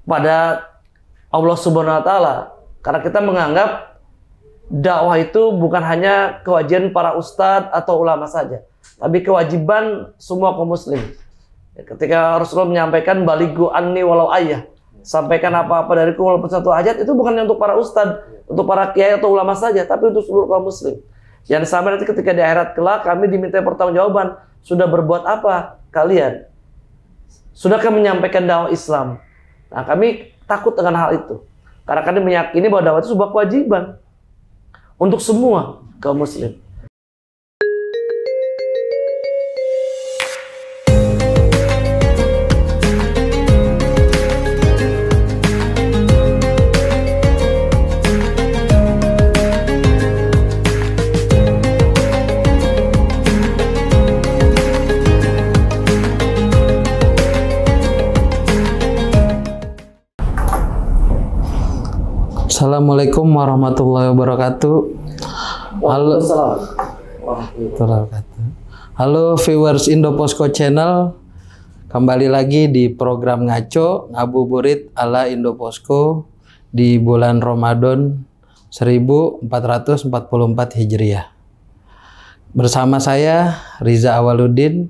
pada Allah Subhanahu wa taala. Karena kita menganggap dakwah itu bukan hanya kewajiban para ustadz atau ulama saja, tapi kewajiban semua kaum muslim. Ketika Rasulullah menyampaikan balighu anni walau ayah, sampaikan apa-apa dariku walaupun satu ayat, itu bukan untuk para ustadz, untuk para kiai atau ulama saja, tapi untuk seluruh kaum muslim. Yang sampai nanti ketika di akhirat kelak kami diminta pertanggungjawaban, sudah berbuat apa kalian? Sudahkah menyampaikan dakwah Islam? Nah, kami takut dengan hal itu. Karena kami meyakini bahwa dakwah itu sebuah kewajiban untuk semua kaum muslim. Assalamualaikum warahmatullahi wabarakatuh. Halo. Halo viewers Indoposko Channel. Kembali lagi di program Ngaco Ngabuburit ala Indoposko di bulan Ramadan 1444 Hijriah. Bersama saya Riza Awaludin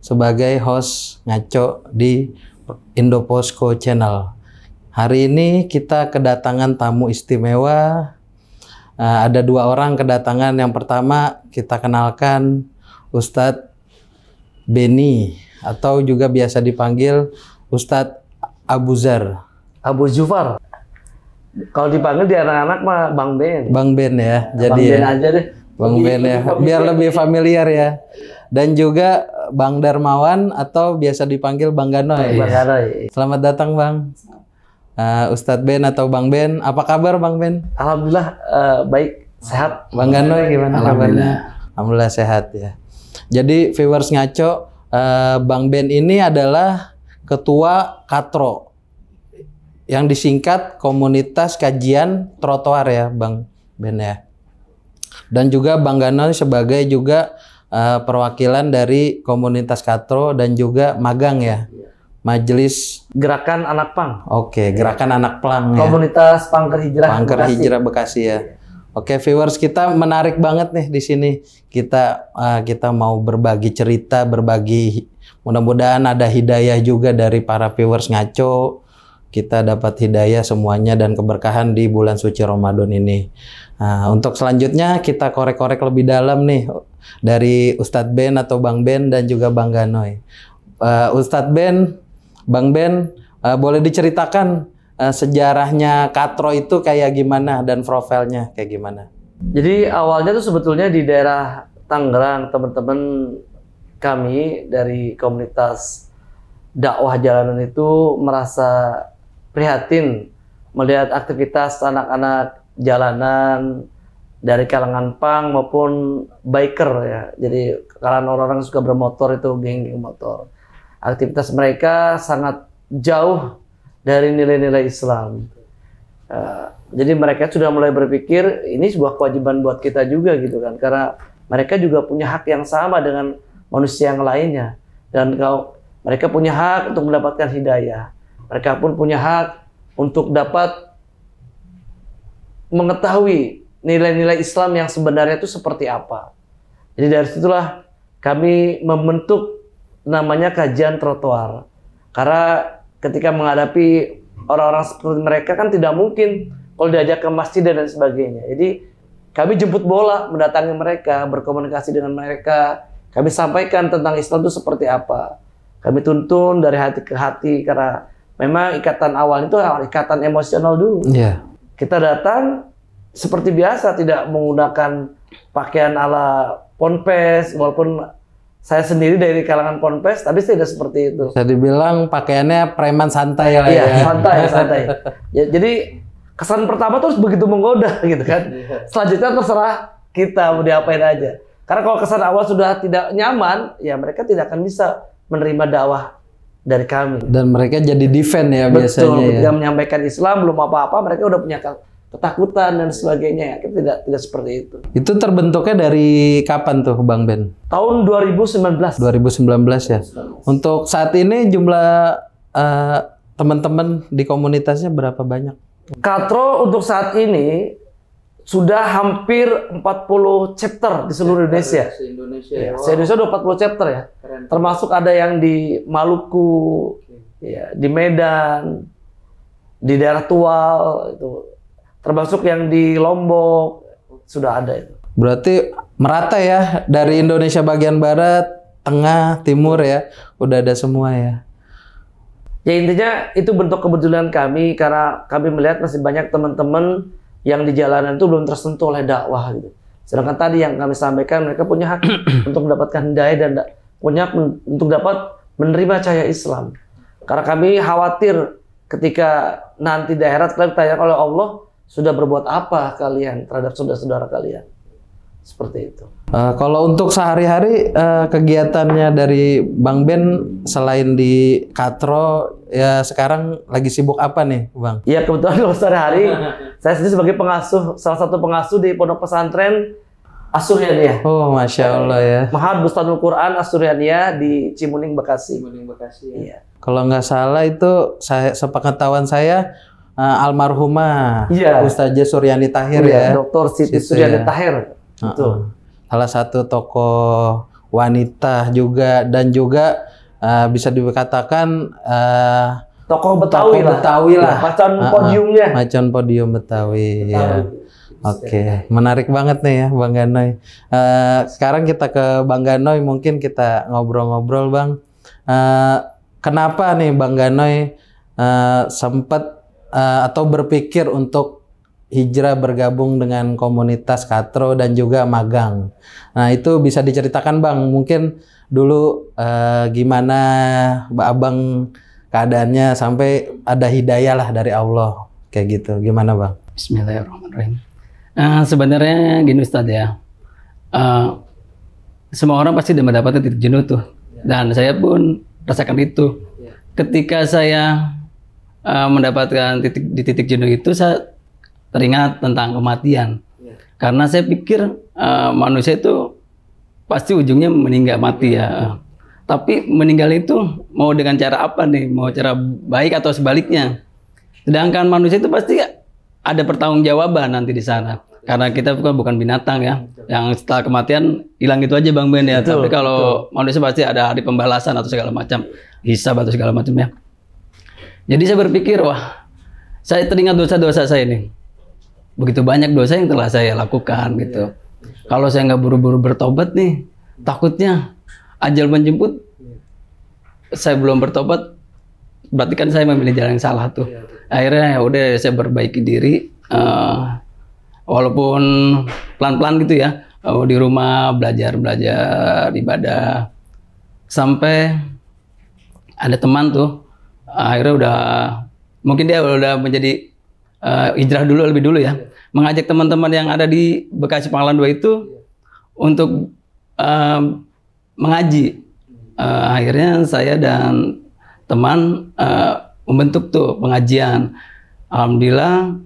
sebagai host Ngaco di Indoposko Channel. Hari ini kita kedatangan tamu istimewa. Ada dua orang kedatangan. Yang pertama kita kenalkan Ustadz Beni atau juga biasa dipanggil Ustadz Abu Zar. Abu Zufar. Kalau dipanggil di anak-anak mah Bang Ben. Bang Ben ya. Jadi Bang Ben aja deh. Bang Ben ya. Biar lebih familiar ya. Dan juga Bang Darmawan atau biasa dipanggil Bang Ganoy. Bang Ganoy. Selamat datang Bang. Ustadz Ben atau Bang Ben, apa kabar Bang Ben? Alhamdulillah baik, sehat. Bang Ganoy gimana kabarnya? Alhamdulillah sehat ya. Jadi viewers Ngaco, Bang Ben ini adalah ketua Katro yang disingkat Komunitas Kajian Trotoar ya Bang Ben ya. Dan juga Bang Ganoy sebagai juga perwakilan dari Komunitas Katro dan juga magang ya. Majelis Gerakan Anak Pang. Oke, Gerakan Anak Pang ya. Komunitas Pangker Hijrah. Pangker Hijrah Bekasi ya. Oke, viewers kita menarik banget nih di sini. Kita mau berbagi cerita, mudah-mudahan ada hidayah juga dari para viewers Ngaco. Kita dapat hidayah semuanya dan keberkahan di bulan suci Ramadan ini. Nah, untuk selanjutnya kita korek-korek lebih dalam nih dari Ustadz Ben atau Bang Ben dan juga Bang Ganoy. Ustadz Ben, Bang Ben, boleh diceritakan sejarahnya Katro itu kayak gimana dan profilnya kayak gimana? Jadi awalnya tuh sebetulnya di daerah Tangerang, teman-teman kami dari komunitas dakwah jalanan itu merasa prihatin melihat aktivitas anak-anak jalanan dari kalangan punk maupun biker ya. Jadi kalangan orang-orang suka bermotor itu, geng-geng motor. Aktivitas mereka sangat jauh dari nilai-nilai Islam. Jadi mereka sudah mulai berpikir ini sebuah kewajiban buat kita juga gitu kan, karena mereka juga punya hak yang sama dengan manusia yang lainnya. Dan kalau mereka punya hak untuk mendapatkan hidayah, mereka pun punya hak untuk dapat mengetahui nilai-nilai Islam yang sebenarnya itu seperti apa. Jadi dari situlah kami membentuk namanya kajian trotoar. Karena ketika menghadapi orang-orang seperti mereka kan tidak mungkin kalau diajak ke masjid dan sebagainya. Jadi kami jemput bola, mendatangi mereka, berkomunikasi dengan mereka. Kami sampaikan tentang Islam itu seperti apa. Kami tuntun dari hati ke hati karena memang ikatan awal itu ikatan emosional dulu. Yeah. Kita datang seperti biasa, tidak menggunakan pakaian ala ponpes, walaupun saya sendiri dari kalangan ponpes, tapi tidak seperti itu. Bisa dibilang pakaiannya preman santai lah ya. ya. Santai. Ya, jadi kesan pertama terus begitu menggoda gitu kan. Selanjutnya terserah kita mau diapain aja. Karena kalau kesan awal sudah tidak nyaman, ya mereka tidak akan bisa menerima dakwah dari kami. Dan mereka jadi defend ya. Betul, biasanya ketika ya. menyampaikan Islam belum apa-apa, mereka udah punya ketakutan dan sebagainya. Kita tidak seperti itu. Itu terbentuknya dari kapan tuh Bang Ben? Tahun 2019. 2019 ya. Untuk saat ini jumlah teman-teman di komunitasnya berapa banyak? Katro untuk saat ini sudah hampir 40 chapter di seluruh Indonesia. Se-Indonesia. Ya, se-Indonesia udah 40 chapter ya. Keren. Termasuk ada yang di Maluku, ya, di Medan, di daerah Tual itu. Termasuk yang di Lombok sudah ada itu. Berarti merata ya dari Indonesia bagian barat, tengah, timur ya. Udah ada semua ya. Ya intinya itu bentuk kebetulan kami karena kami melihat masih banyak teman-teman yang di jalanan itu belum tersentuh oleh dakwah gitu. Sedangkan tadi yang kami sampaikan mereka punya hak untuk mendapatkan hidayah dan punya hak untuk dapat menerima cahaya Islam. Karena kami khawatir ketika nanti di akhirat kalian ditanya oleh Allah, sudah berbuat apa kalian terhadap saudara-saudara kalian? Seperti itu. Kalau untuk sehari-hari kegiatannya dari Bang Ben selain di Katro ya sekarang lagi sibuk apa nih Bang? Ya kebetulan kalau sehari-hari saya sendiri sebagai pengasuh, salah satu pengasuh di Pondok Pesantren As-Suryaniyah. Oh Masya Allah ya. Ma'had Bustanul Quran As-Suryaniyah di Cimuning, Bekasi. Cimuning, Bekasi ya. Iya. Kalau nggak salah itu sepengetahuan saya almarhumah Ustazah Suryani Tahir ya. Dr. Siti Suryani Tahir. Betul. Salah satu tokoh wanita juga dan juga bisa dikatakan tokoh Betawi lah. Macan podiumnya. Macan podium Betawi. Ya. Oke, menarik banget nih ya Bang Ganoy. Sekarang kita ke Bang Ganoy, mungkin kita ngobrol-ngobrol Bang. Kenapa nih Bang Ganoy sempat atau berpikir untuk hijrah bergabung dengan komunitas Katro dan juga magang. Nah itu bisa diceritakan Bang, mungkin dulu gimana Abang keadaannya sampai ada hidayah lah dari Allah kayak gitu. Gimana Bang? Bismillahirrahmanirrahim. Sebenarnya gini Ustadz ya, semua orang pasti udah mendapatkan titik jenuh tuh, dan saya pun rasakan itu. Ketika saya mendapatkan di titik jenuh itu, saya teringat tentang kematian. Karena saya pikir manusia itu pasti ujungnya meninggal mati ya. Tapi meninggal itu mau dengan cara apa nih? Mau cara baik atau sebaliknya? Sedangkan manusia itu pasti ada pertanggungjawaban nanti di sana. Karena kita bukan binatang ya. Yang setelah kematian hilang itu aja Bang Ben ya. Tapi kalau manusia pasti ada hari pembalasan atau segala macam. Hisab atau segala macam ya. Jadi saya berpikir, wah, saya teringat dosa-dosa saya nih. Begitu banyak dosa yang telah saya lakukan gitu. Kalau saya nggak buru-buru bertobat nih, takutnya ajal menjemput, saya belum bertobat, berarti kan saya memilih jalan yang salah tuh. Akhirnya ya udah saya perbaiki diri, walaupun pelan-pelan gitu ya, di rumah belajar ibadah, sampai ada teman tuh, akhirnya udah mungkin dia udah menjadi hijrah dulu lebih dulu ya, mengajak teman-teman yang ada di Bekasi Pangkalan 2 itu untuk mengaji. Akhirnya saya dan teman membentuk tuh pengajian. Alhamdulillah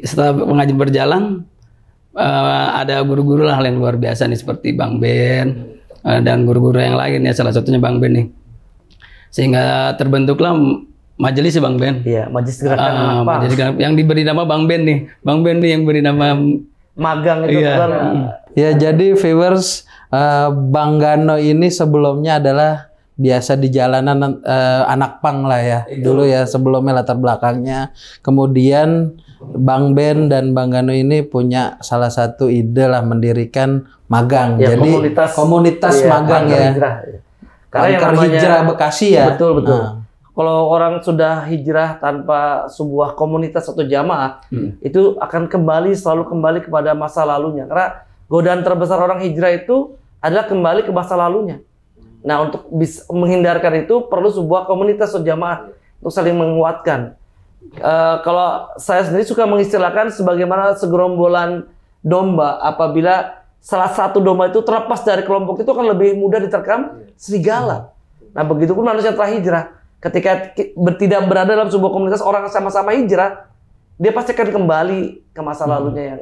setelah pengajian berjalan ada guru-guru lah yang luar biasa nih seperti Bang Ben dan guru-guru yang lain ya, salah satunya Bang Ben nih. Sehingga terbentuklah majelis Bang Ben. Iya, majelis gerakan majelis gerakan yang diberi nama Bang Ben nih. Bang Ben nih yang beri nama magang itu kan. Ya, jadi viewers, Bang Gano ini sebelumnya adalah biasa di jalanan anak pang lah ya. Dulu ya sebelumnya latar belakangnya. Kemudian Bang Ben dan Bang Gano ini punya salah satu ide lah mendirikan magang. Ya, jadi komunitas magang ya. Hijrah. Karena yang namanya hijrah Bekasi ya. Betul. Kalau orang sudah hijrah tanpa sebuah komunitas atau jamaah, itu akan selalu kembali kepada masa lalunya. Karena godaan terbesar orang hijrah itu adalah kembali ke masa lalunya. Nah, untuk bisa menghindarkan itu perlu sebuah komunitas atau jamaah untuk saling menguatkan. Kalau saya sendiri suka mengistilahkan sebagaimana segerombolan domba, apabila salah satu domba itu terlepas dari kelompok itu akan lebih mudah diterkam serigala. Nah, begitupun manusia telah hijrah. Ketika tidak berada dalam sebuah komunitas orang sama-sama hijrah, dia pasti akan kembali ke masa lalunya yang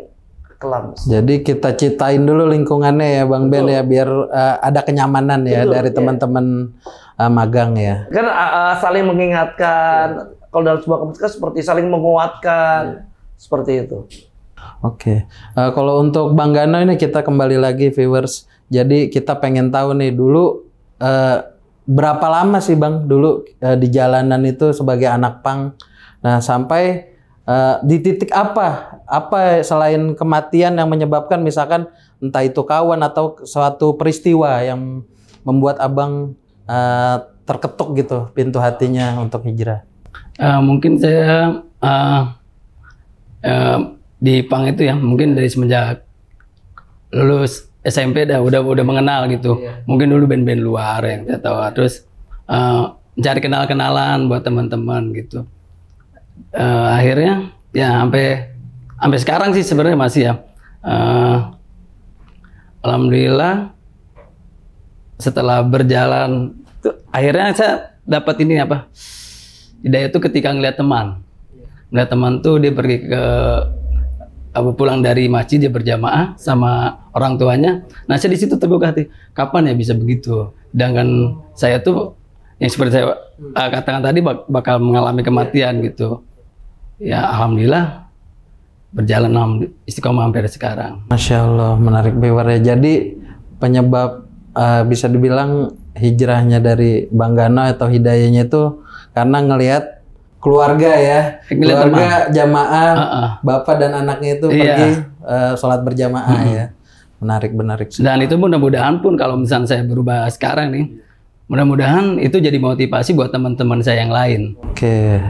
kelam. Jadi kita ciptain dulu lingkungannya ya Bang Ben ya, biar ada kenyamanan ya dari teman-teman magang ya. Kan saling mengingatkan. Kalau dalam sebuah komunitas seperti saling menguatkan, seperti itu. Oke. Kalau untuk Bang Gano ini kita kembali lagi viewers. Jadi kita pengen tahu nih dulu berapa lama sih Bang dulu di jalanan itu sebagai anak pang. Nah sampai di titik apa selain kematian yang menyebabkan misalkan entah itu kawan atau suatu peristiwa yang membuat Abang terketuk gitu pintu hatinya untuk hijrah. Mungkin saya di pang itu ya mungkin dari semenjak lulus SMP udah mengenal gitu. Mungkin dulu band-band luar yang saya tahu. Terus cari kenalan buat teman-teman gitu. Akhirnya ya sampai sekarang sih sebenarnya masih ya. Alhamdulillah setelah berjalan akhirnya saya dapat ini apa? Hidayah itu ketika ngeliat teman tuh dia pergi ke pulang dari masjid, dia berjamaah sama orang tuanya. Nah saya di situ tergugah hati, kapan ya bisa begitu? Sedangkan saya tuh yang seperti saya katakan tadi bakal mengalami kematian gitu. Ya alhamdulillah berjalan istiqomah sampai sekarang. Masya Allah, menarik viewer ya. Jadi penyebab bisa dibilang hijrahnya dari Bang Gano atau hidayahnya itu karena ngelihat keluarga ya, keluarga jamaah, bapak dan anaknya itu pergi sholat berjamaah ya. Menarik. Dan itu mudah-mudahan pun kalau misalnya saya berubah sekarang nih, mudah-mudahan itu jadi motivasi buat teman-teman saya yang lain. Oke.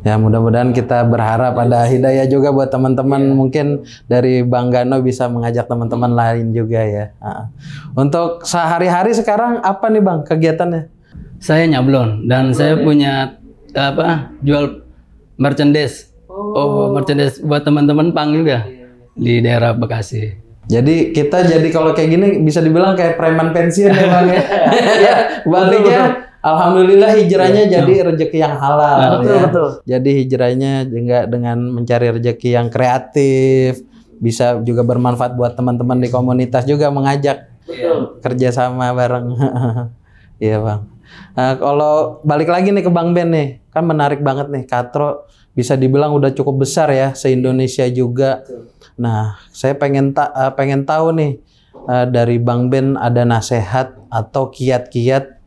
Ya mudah-mudahan kita berharap ada hidayah juga buat teman-teman mungkin dari Bang Gano bisa mengajak teman-teman lain juga ya. Untuk sehari-hari sekarang apa nih Bang kegiatannya? Saya nyablon dan saya punya jual merchandise. Merchandise buat teman-teman pang juga di daerah Bekasi. Jadi kita kalau kayak gini bisa dibilang kayak preman pensiun ya Bang ya. Ya, baliknya alhamdulillah hijrahnya jadi rezeki yang halal. Betul. Jadi hijrahnya juga dengan mencari rezeki yang kreatif, bisa juga bermanfaat buat teman-teman di komunitas juga mengajak kerjasama bareng. Iya Bang. Kalau balik lagi nih ke Bang Ben nih, kan menarik banget nih Katro bisa dibilang udah cukup besar ya se-Indonesia juga. Nah, saya pengen tahu nih dari Bang Ben ada nasihat atau kiat-kiat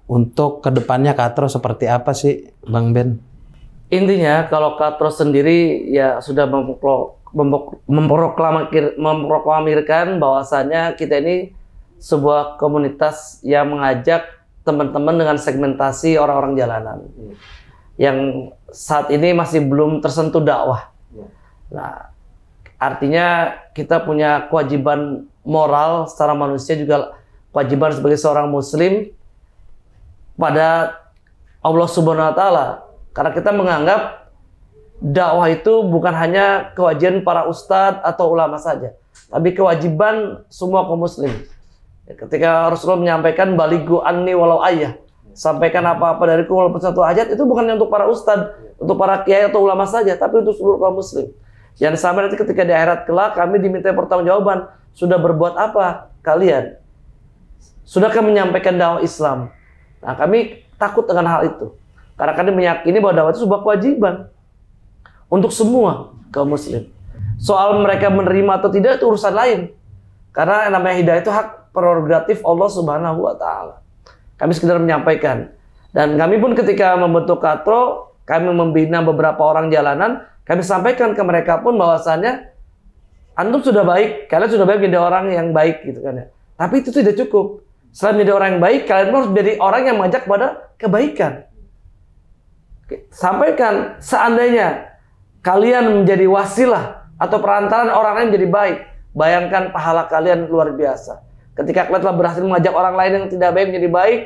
untuk kedepannya Katro seperti apa sih Bang Ben? Intinya kalau Katro sendiri ya sudah memproklamirkan bahwasannya kita ini sebuah komunitas yang mengajak teman-teman dengan segmentasi orang-orang jalanan yang saat ini masih belum tersentuh dakwah. Nah, artinya kita punya kewajiban moral secara manusia juga kewajiban sebagai seorang muslim pada Allah Subhanahu wa taala. Karena kita menganggap dakwah itu bukan hanya kewajiban para ustadz atau ulama saja, tapi kewajiban semua kaum muslim. Ketika Rasulullah menyampaikan balighu anni walau ayah, sampaikan apa-apa dariku walaupun satu ayat, itu bukan untuk para ustadz, untuk para kiai atau ulama saja, tapi untuk seluruh kaum muslim. Yang sampai nanti ketika di akhirat kelak kami diminta pertanggungjawaban, sudah berbuat apa kalian? Sudahkah menyampaikan dakwah Islam? Nah, kami takut dengan hal itu. Karena kami meyakini bahwa dakwah itu sebuah kewajiban untuk semua kaum muslim. Soal mereka menerima atau tidak itu urusan lain. Karena yang namanya hidayah itu hak prerogatif Allah Subhanahu wa taala. Kami sekedar menyampaikan. Dan kami pun ketika membentuk Katro, kami membina beberapa orang jalanan, kami sampaikan ke mereka pun bahwasannya antum sudah baik, kalian sudah baik menjadi orang yang baik gitu kan ya. Tapi itu tidak cukup. Selain menjadi orang yang baik, kalian harus menjadi orang yang mengajak pada kebaikan. Sampaikan seandainya kalian menjadi wasilah atau perantaran orang lain menjadi baik, bayangkan pahala kalian luar biasa. Ketika kalian telah berhasil mengajak orang lain yang tidak baik menjadi baik,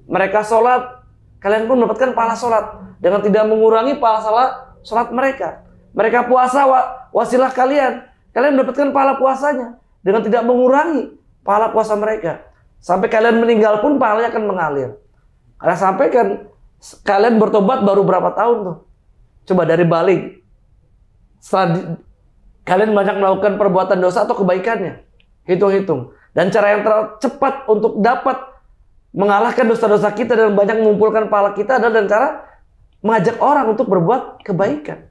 mereka sholat, kalian pun mendapatkan pahala sholat dengan tidak mengurangi pahala sholat mereka. Mereka puasa, wasilah kalian mendapatkan pahala puasanya dengan tidak mengurangi pahala puasa mereka. Sampai kalian meninggal pun pahalanya akan mengalir. Karena sampaikan kalian bertobat baru berapa tahun tuh? Coba dari balik. Setelah kalian banyak melakukan perbuatan dosa atau kebaikannya, hitung-hitung. Dan cara yang tercepat untuk dapat mengalahkan dosa-dosa kita dan banyak mengumpulkan pahala kita adalah dengan cara mengajak orang untuk berbuat kebaikan.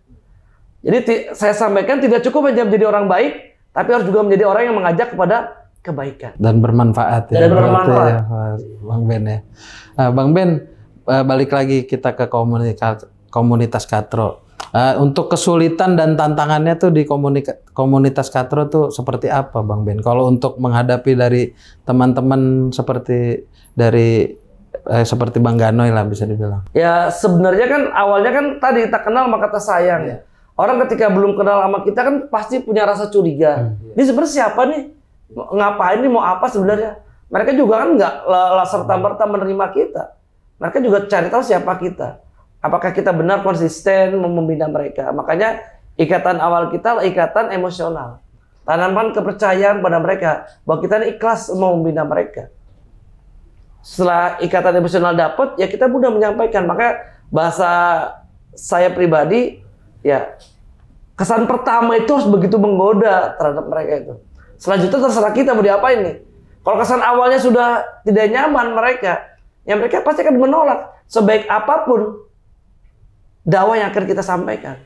Jadi saya sampaikan tidak cukup hanya menjadi orang baik, tapi harus juga menjadi orang yang mengajak kepada kebaikan. Dan bermanfaat ya. Dan bermanfaat. Ya, Bang Ben ya. Bang Ben, balik lagi kita ke komunitas Katro. Untuk kesulitan dan tantangannya tuh di komunitas Katro tuh seperti apa Bang Ben? Kalau untuk menghadapi dari teman-teman seperti Bang Ganoy lah bisa dibilang. Ya sebenarnya kan awalnya kan tadi tak kenal maka tak sayang. Ya. Orang ketika belum kenal sama kita kan pasti punya rasa curiga. Ini sebenarnya siapa nih? Ngapain nih? Mau apa sebenarnya? Mereka juga kan nggak serta-merta menerima kita. Mereka juga cari tahu siapa kita. Apakah kita benar konsisten membina mereka. Makanya ikatan awal kita adalah ikatan emosional. Tanamkan kepercayaan pada mereka bahwa kita ini ikhlas mau membina mereka. Setelah ikatan emosional dapat, ya kita mudah menyampaikan. Maka bahasa saya pribadi, ya kesan pertama itu harus begitu menggoda terhadap mereka itu. Selanjutnya terserah kita mau diapain nih. Kalau kesan awalnya sudah tidak nyaman mereka, ya mereka pasti akan menolak sebaik apapun dakwah yang akan kita sampaikan.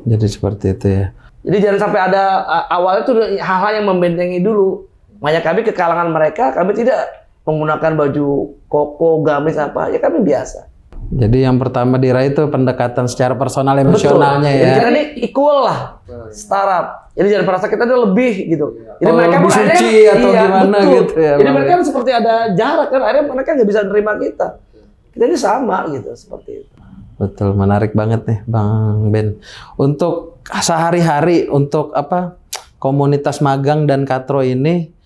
Jadi seperti itu ya. Jadi jangan sampai ada awalnya tuh hal-hal yang membentengi dulu. Makanya kami ke kalangan mereka, kami tidak menggunakan baju koko, gamis apa, ya kami biasa. Jadi yang pertama diraih itu pendekatan secara personal emosionalnya. Betul. Ya. Jadi kita ini equal lah, setara. Jadi jangan merasa kita ini lebih gitu. Jadi mereka lebih suci atau gimana betul. gitu ya. Jadi mereka kan seperti ada jarak kan, akhirnya mereka nggak bisa menerima kita. Kita ini sama gitu, seperti itu. Betul, menarik banget nih Bang Ben. Untuk sehari-hari untuk komunitas magang dan Katro ini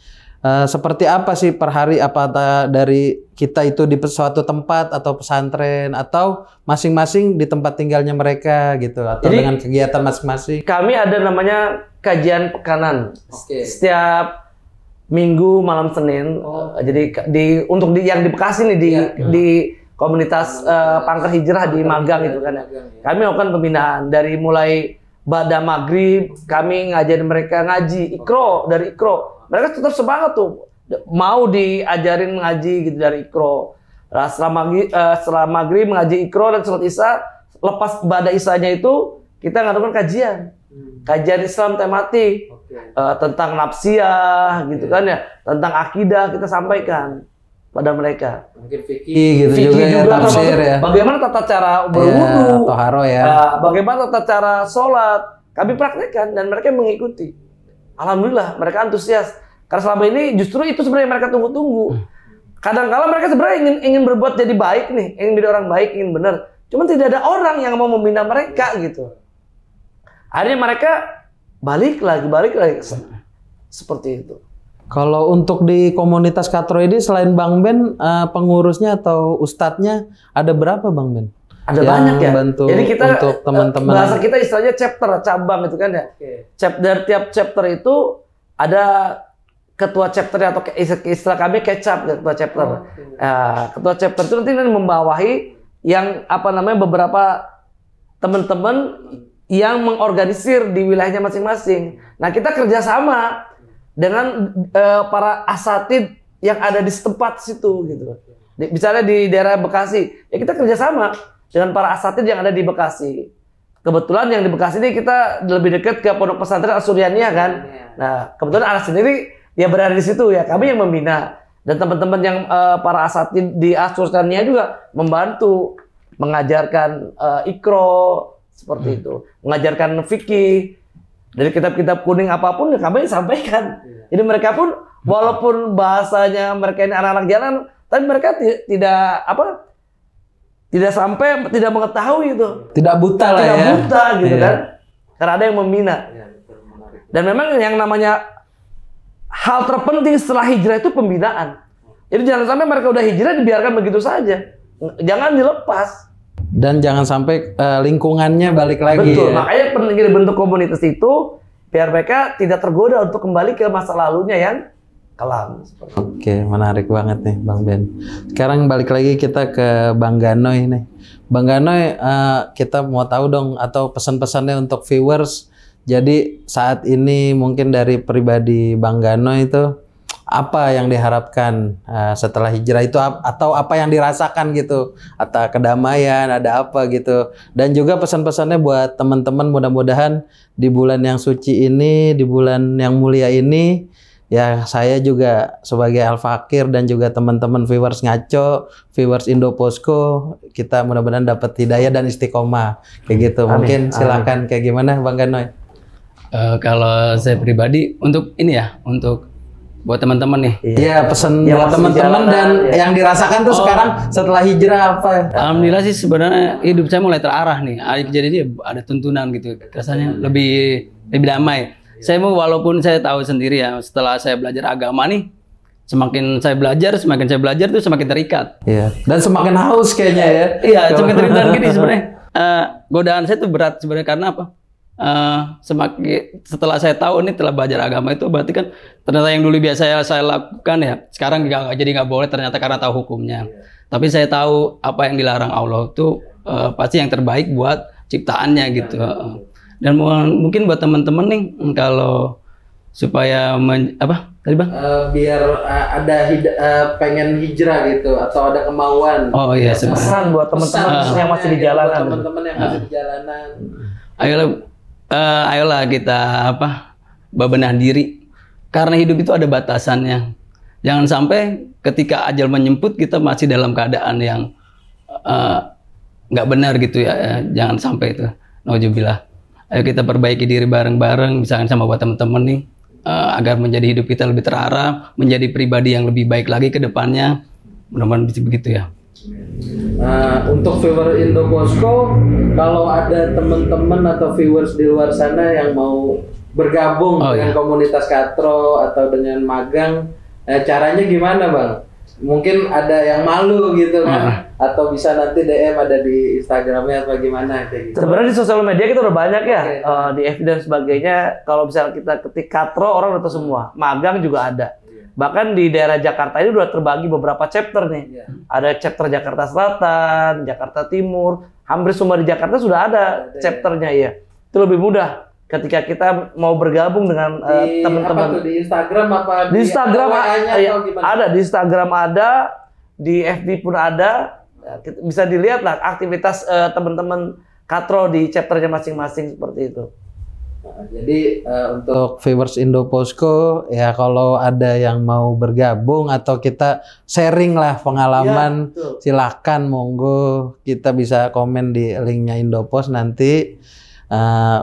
seperti apa sih per hari? Apa dari kita itu di suatu tempat atau pesantren atau masing-masing di tempat tinggalnya mereka gitu atau jadi, dengan kegiatan masing-masing? Kami ada namanya kajian pekanan. Setiap Minggu malam Senin. Jadi untuk yang di Bekasi nih di komunitas Pangker Hijrah di Magang itu kan. Kami melakukan pembinaan dari mulai Ba'da maghrib kami ngajarin mereka ngaji Iqra dari Iqra. Mereka tetap semangat tuh, mau diajarin ngaji gitu dari Iqra. Nah, setelah maghrib mengaji Iqra dan sholat Isya, lepas Ba'da Isyanya itu kita ngadakan kajian Islam tematik tentang nafsiyah gitu kan ya, tentang akidah kita sampaikan pada mereka. Mungkin fikih gitu juga ya, tafsir ya. Bagaimana tata cara berwudu, toharo ya. Bagaimana tata cara sholat, kami praktekkan dan mereka mengikuti. Alhamdulillah mereka antusias. Karena selama ini justru itu sebenarnya mereka tunggu-tunggu. Kadang-kala mereka sebenarnya ingin berbuat jadi baik nih, ingin jadi orang baik, ingin benar. Cuman tidak ada orang yang mau membina mereka gitu. Akhirnya mereka balik lagi. Seperti itu. Kalau untuk di komunitas Katro ini selain Bang Ben, pengurusnya atau ustadznya ada berapa Bang Ben? Ada banyak ya. Jadi kita untuk teman-teman. Bahasa kita istilahnya chapter, cabang itu kan ya. Dari tiap chapter itu ada ketua chapternya atau istilah kami kecap ketua chapter. Ketua chapter itu nanti membawahi yang beberapa teman-teman yang mengorganisir di wilayahnya masing-masing. Nah kita kerjasama dengan para asatid yang ada di setempat situ gitu. Misalnya di daerah Bekasi, ya kita kerjasama dengan para asatid yang ada di Bekasi. Kebetulan yang di Bekasi ini kita lebih dekat ke Pondok Pesantren As-Suryaniyah kan. Nah kebetulan anak sendiri dia berada di situ ya, kami yang membina. Dan teman-teman yang para asatid di As-Suryaniyah juga membantu mengajarkan Iqra seperti itu, mengajarkan fikih. Dari kitab-kitab kuning apapun kami sampaikan. Jadi mereka pun walaupun bahasanya mereka ini anak-anak jalan, tapi mereka tidak mengetahui itu. Tidak buta lah ya. Tidak buta gitu kan. Karena ada yang membina. Dan memang yang namanya hal terpenting setelah hijrah itu pembinaan. Jadi jangan sampai mereka udah hijrah dibiarkan begitu saja. Jangan dilepas. Dan jangan sampai lingkungannya balik lagi. Betul, ya. makanya penting bentuk komunitas itu biar mereka tidak tergoda untuk kembali ke masa lalunya yang kelam. Oke, menarik banget nih Bang Ben. Sekarang balik lagi kita ke Bang Ganoy nih. Bang Ganoy, kita mau tahu dong atau pesan-pesannya untuk viewers. Jadi saat ini mungkin dari pribadi Bang Ganoy itu apa yang diharapkan setelah hijrah itu atau apa yang dirasakan gitu, atau kedamaian, ada apa gitu. Dan juga pesan-pesannya buat teman-teman, mudah-mudahan di bulan yang suci ini, di bulan yang mulia ini, ya saya juga sebagai Al-Fakir dan juga teman-teman viewers Ngaco, viewers Indoposko, kita mudah-mudahan dapat hidayah dan istiqomah kayak gitu. Mungkin silakan kayak gimana Bang Ganoy? Kalau saya pribadi untuk ini ya, untuk buat teman-teman nih. Iya, pesan buat teman-teman dan yang dirasakan tuh sekarang setelah hijrah apa? Alhamdulillah sih sebenarnya hidup saya mulai terarah nih. Jadi ada tuntunan gitu. Rasanya lebih damai. Saya mau, walaupun saya tahu sendiri ya, setelah saya belajar agama nih, semakin saya belajar tuh semakin terikat. Iya. Dan semakin haus kayaknya ya. Iya, semakin terikat gini sebenarnya. Godaan saya tuh berat sebenarnya karena apa? Semakin setelah saya tahu nih, telah belajar agama itu berarti kan ternyata yang dulu biasa saya lakukan ya sekarang jadi nggak boleh ternyata karena tahu hukumnya. Tapi saya tahu apa yang dilarang Allah itu pasti yang terbaik buat ciptaannya gitu. Dan mungkin buat teman-teman nih kalau supaya apa tadi Bang? Biar ada pengen hijrah gitu atau ada kemauan. Oh iya, pesan buat teman-teman yang masih di jalanan. Teman-teman yang masih di jalanan. Ayolah kita bebenah diri, karena hidup itu ada batasannya. Jangan sampai ketika ajal menjemput kita masih dalam keadaan yang nggak benar gitu ya. Jangan sampai itu. Nauzubillah. Ayo kita perbaiki diri bareng-bareng, misalkan sama buat teman-teman nih, agar menjadi hidup kita lebih terarah, menjadi pribadi yang lebih baik lagi ke depannya. Mudah-mudahan bisa begitu ya. Untuk viewer Indoposko, kalau ada teman-teman atau viewers di luar sana yang mau bergabung dengan komunitas Katro atau dengan magang, caranya gimana Bang? Mungkin ada yang malu gitu kan, atau bisa nanti DM ada di Instagramnya atau gimana kayak gitu. Sebenarnya di sosial media kita udah banyak ya, di FB dan sebagainya. Kalau misalnya kita ketik Katro, orang udah tahu semua. Magang juga ada. Bahkan di daerah Jakarta ini udah terbagi beberapa chapter nih. Ada chapter Jakarta Selatan, Jakarta Timur. Hampir semua di Jakarta sudah ada chapternya ya. Itu lebih mudah ketika kita mau bergabung dengan teman-teman. Di Instagram apa? Di Instagram ada, di Instagram ada, di FB pun ada. Bisa dilihat lah aktivitas teman-teman Katro di chapternya masing-masing seperti itu. Jadi untuk viewers Indoposko ya, kalau ada yang mau bergabung atau kita sharing lah pengalaman, silakan monggo, kita bisa komen di linknya Indopos nanti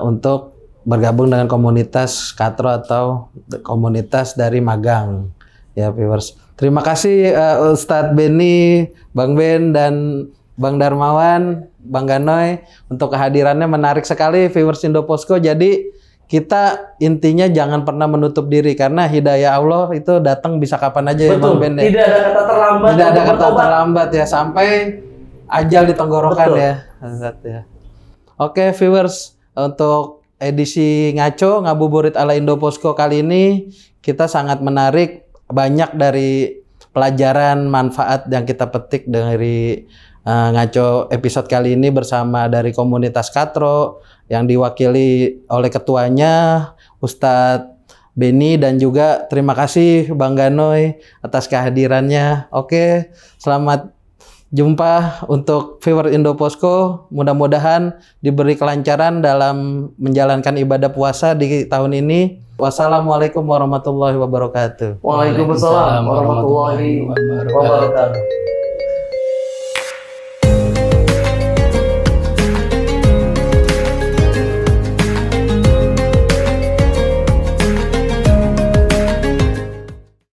untuk bergabung dengan komunitas Katro atau komunitas dari magang ya viewers. Terima kasih Ustadz Benny, Bang Ben dan Bang Darmawan, Bang Ganoy untuk kehadirannya, menarik sekali viewers Indoposko. Jadi kita intinya jangan pernah menutup diri karena hidayah Allah itu datang bisa kapan aja. Betul. Ya Bang Ben ya. Tidak ada kata terlambat. Tidak ada kata terlambat ya, sampai ajal di tenggorokan ya. Oke viewers, untuk edisi Ngaco Ngabuburit ala Indoposko kali ini kita sangat menarik, banyak dari pelajaran manfaat yang kita petik dari Ngaco episode kali ini bersama dari komunitas Katro yang diwakili oleh ketuanya Ustadz Benny, dan juga terima kasih Bang Ganoy atas kehadirannya. Oke, selamat jumpa untuk viewer Indoposko. Mudah-mudahan diberi kelancaran dalam menjalankan ibadah puasa di tahun ini. Wassalamualaikum warahmatullahi wabarakatuh. Waalaikumsalam warahmatullahi wabarakatuh.